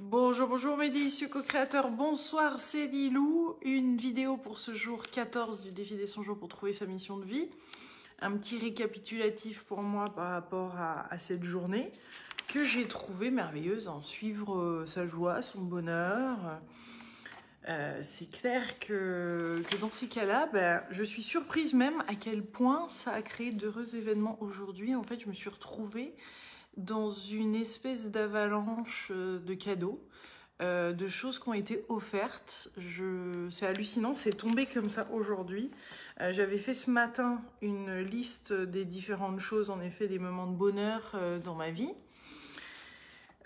Bonjour, bonjour mes délicieux co-créateurs, bonsoir, c'est Lilou. Une vidéo pour ce jour 14 du défi des 100 jours pour trouver sa mission de vie. Un petit récapitulatif pour moi par rapport à cette journée que j'ai trouvé merveilleuse, en suivre sa joie, son bonheur. C'est clair que dans ces cas-là, je suis surprise même à quel point ça a créé d'heureux événements aujourd'hui. En fait, je me suis retrouvée dans une espèce d'avalanche de cadeaux, de choses qui ont été offertes. C'est hallucinant, c'est tombé comme ça aujourd'hui. J'avais fait ce matin une liste des différentes choses, en effet, des moments de bonheur dans ma vie.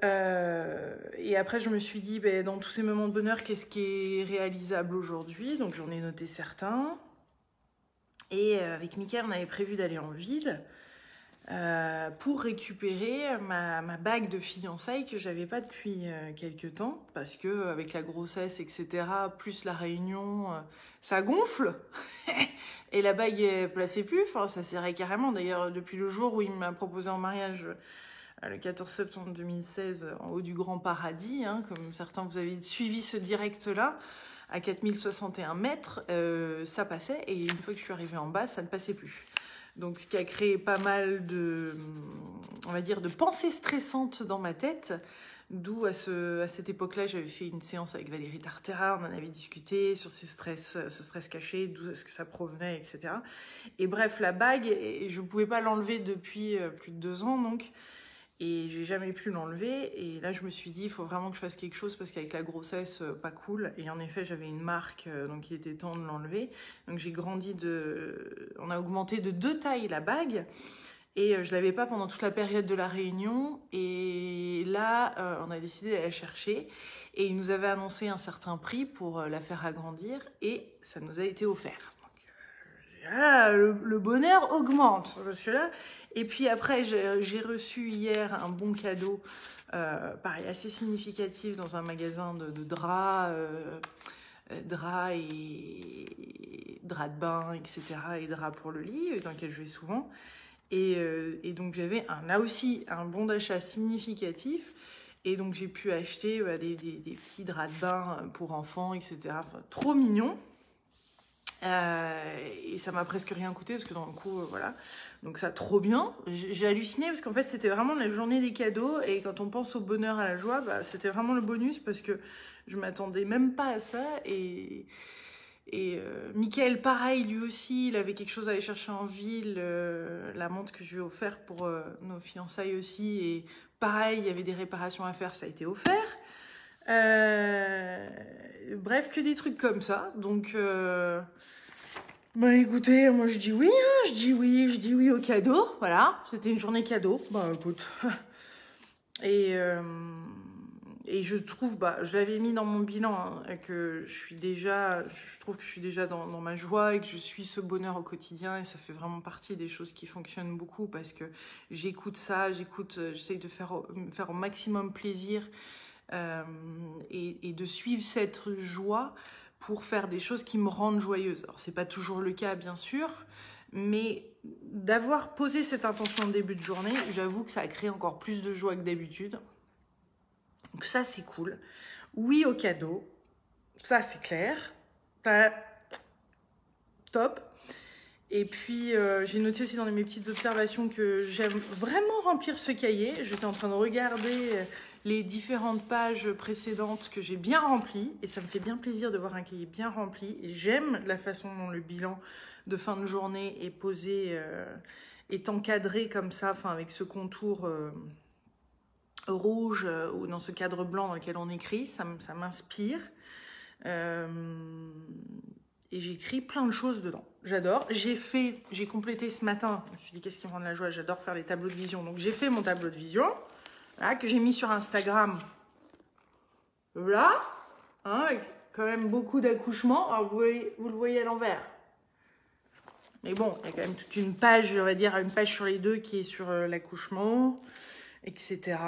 Et après, je me suis dit, dans tous ces moments de bonheur, qu'est-ce qui est réalisable aujourd'hui? Donc, j'en ai noté certains. Et avec Mickaël, on avait prévu d'aller en ville pour récupérer ma bague de fiançailles que j'avais pas depuis quelques temps, parce que avec la grossesse, etc., plus la réunion, ça gonfle. Et la bague elle plaçait plus, enfin, ça serrait carrément. D'ailleurs, depuis le jour où il m'a proposé en mariage, le 14 septembre 2016, en haut du Grand Paradis, comme certains vous avez suivi ce direct-là, à 4061 mètres, ça passait, et une fois que je suis arrivée en bas, ça ne passait plus. Donc, ce qui a créé pas mal de, on va dire, de pensées stressantes dans ma tête, d'où à cette époque-là, j'avais fait une séance avec Valérie Tartera, on en avait discuté sur ce stress caché, d'où est-ce que ça provenait, etc. Et bref, la bague, je ne pouvais pas l'enlever depuis plus de 2 ans, donc, et j'ai jamais pu l'enlever. Et là, je me suis dit, il faut vraiment que je fasse quelque chose parce qu'avec la grossesse, pas cool. Et en effet, j'avais une marque, donc il était temps de l'enlever. Donc j'ai grandi on a augmenté de 2 tailles la bague. Et je l'avais pas pendant toute la période de la réunion. Et là, on a décidé d'aller la chercher. Et ils nous avaient annoncé un certain prix pour la faire agrandir. Et ça nous a été offert. Le bonheur augmente parce que là, et puis après j'ai reçu hier un bon cadeau pareil assez significatif dans un magasin de draps, draps et draps de bain, etc., et draps pour le lit dans lequel je vais souvent, et donc j'avais là aussi un bon d'achat significatif. Et donc j'ai pu acheter des petits draps de bain pour enfants, etc. Enfin, trop mignon. Et ça m'a presque rien coûté parce que dans le coup, voilà. Donc ça, trop bien. J'ai halluciné parce qu'en fait, c'était vraiment la journée des cadeaux. Et quand on pense au bonheur, à la joie, c'était vraiment le bonus parce que je m'attendais même pas à ça. Et Mickaël, pareil, lui aussi, il avait quelque chose à aller chercher en ville. La montre que je lui ai offerte pour nos fiançailles aussi. Et pareil, il y avait des réparations à faire, ça a été offert. Bref, que des trucs comme ça. Donc, écoutez, moi je dis oui, je dis oui au cadeau. Voilà, c'était une journée cadeau. Écoute. Et je trouve, je l'avais mis dans mon bilan, que je trouve que je suis déjà dans ma joie et que je suis ce bonheur au quotidien. Et ça fait vraiment partie des choses qui fonctionnent beaucoup parce que j'écoute ça, j'essaye de me faire au maximum plaisir. Et de suivre cette joie pour faire des choses qui me rendent joyeuse. Alors, c'est pas toujours le cas, bien sûr, mais d'avoir posé cette intention en début de journée, j'avoue que ça a créé encore plus de joie que d'habitude. Donc ça, c'est cool. Oui au cadeau, ça, c'est clair. Top. Et puis, j'ai noté aussi dans mes petites observations que j'aime vraiment remplir ce cahier. J'étais en train de regarder les différentes pages précédentes que j'ai bien remplies. Et ça me fait bien plaisir de voir un cahier bien rempli. Et j'aime la façon dont le bilan de fin de journée est posé, est encadré comme ça, avec ce contour rouge ou dans ce cadre blanc dans lequel on écrit. Ça m'inspire. Et j'écris plein de choses dedans. J'adore. J'ai complété ce matin. Je me suis dit, qu'est-ce qui me rend de la joie? J'adore faire les tableaux de vision. Donc, j'ai fait mon tableau de vision, là, que j'ai mis sur Instagram. Là, avec quand même beaucoup d'accouchements. Alors, vous le voyez à l'envers. Mais bon, il y a quand même toute une page, on va dire, une page sur les deux qui est sur l'accouchement, etc.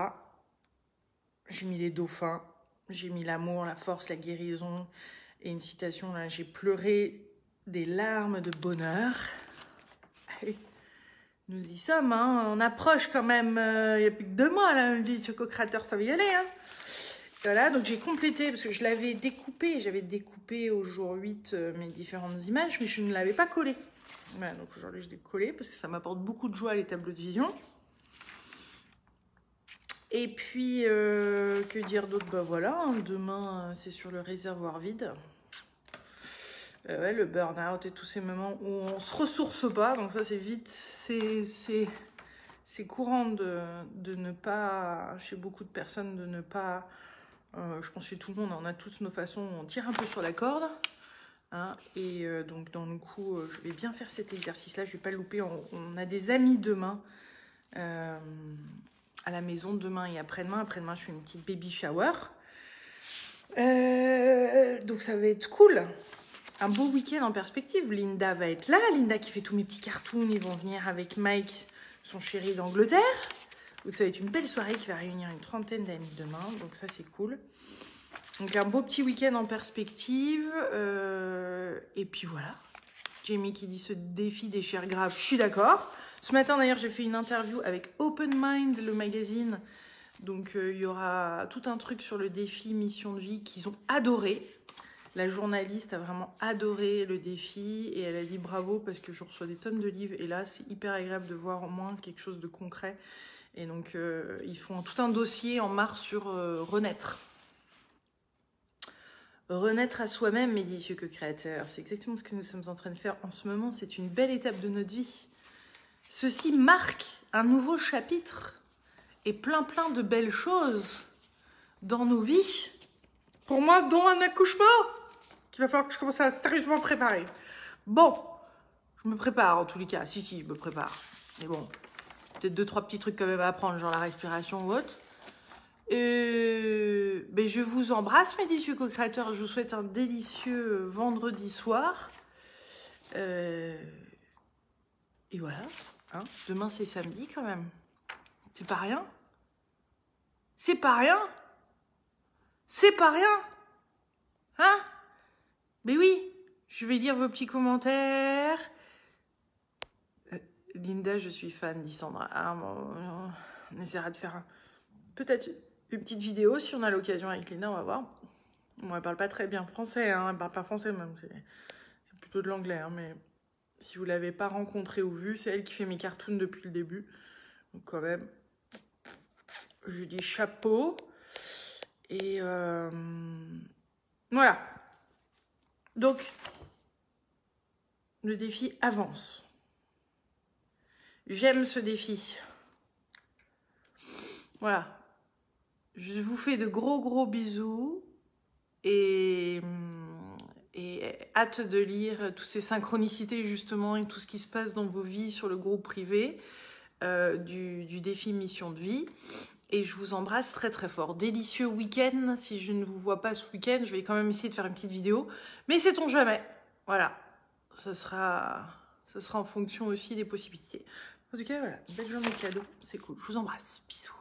J'ai mis les dauphins. J'ai mis l'amour, la force, la guérison. Et une citation, là, j'ai pleuré des larmes de bonheur. Allez, nous y sommes, on approche quand même, il n'y a plus que 2 mois, là, vie sur co-créateur, ça va y aller. Voilà, donc j'ai complété, parce que je l'avais découpé, j'avais découpé au jour 8 mes différentes images, mais je ne l'avais pas collé. Voilà, donc aujourd'hui je l'ai collé, parce que ça m'apporte beaucoup de joie les tableaux de vision. Et puis, que dire d'autre? Bah voilà, hein, demain c'est sur le réservoir vide. Ouais, le burn-out et tous ces moments où on se ressource pas, donc ça c'est vite, c'est courant de ne pas, chez beaucoup de personnes, de ne pas, je pense chez tout le monde, on a tous nos façons, on tire un peu sur la corde, hein, et donc dans le coup, je vais bien faire cet exercice-là, je vais pas le louper, on a des amis demain, à la maison, demain et après-demain, après-demain je fais une petite baby shower, donc ça va être cool. Un beau week-end en perspective. Linda va être là. Linda qui fait tous mes petits cartoons. Ils vont venir avec Mike, son chéri d'Angleterre. Donc ça va être une belle soirée qui va réunir une trentaine d'amis demain. Donc ça, c'est cool. Donc un beau petit week-end en perspective. Et puis voilà. Jamie qui dit ce défi déchire grave. Je suis d'accord. Ce matin, d'ailleurs, j'ai fait une interview avec Open Mind, le magazine. Donc il y aura tout un truc sur le défi mission de vie qu'ils ont adoré. La journaliste a vraiment adoré le défi et elle a dit bravo parce que je reçois des tonnes de livres et là c'est hyper agréable de voir au moins quelque chose de concret. Et donc ils font tout un dossier en mars sur renaître. Renaître à soi-même, mes délicieux co-créateurs, c'est exactement ce que nous sommes en train de faire en ce moment. C'est une belle étape de notre vie. Ceci marque un nouveau chapitre et plein de belles choses dans nos vies. Pour moi, dont un accouchement. Il va falloir que je commence à sérieusement préparer. Bon, je me prépare en tous les cas. Si, je me prépare. Mais bon, peut-être 2-3 petits trucs quand même à apprendre, genre la respiration ou autre. Mais je vous embrasse, mes délicieux co-créateurs. Je vous souhaite un délicieux vendredi soir. Et voilà. Hein, demain, c'est samedi quand même. C'est pas rien. C'est pas rien. C'est pas rien. Hein? Mais oui, je vais lire vos petits commentaires. Linda, je suis fan, dit Sandra. Ah, bon, on essaiera de faire peut-être une petite vidéo si on a l'occasion avec Linda, on va voir. Bon, elle parle pas très bien français, hein, elle parle pas français même, c'est plutôt de l'anglais. Hein, mais si vous l'avez pas rencontrée ou vue, c'est elle qui fait mes cartoons depuis le début. Donc quand même, je dis chapeau. Et voilà. Donc, le défi avance. J'aime ce défi. Voilà. Je vous fais de gros bisous et hâte de lire toutes ces synchronicités justement et tout ce qui se passe dans vos vies sur le groupe privé du défi mission de vie. Et je vous embrasse très fort. Délicieux week-end. Si je ne vous vois pas ce week-end, je vais quand même essayer de faire une petite vidéo. Mais sait-on jamais. Voilà. Ça sera en fonction aussi des possibilités. En tout cas, voilà. Belle journée de cadeau. C'est cool. Je vous embrasse. Bisous.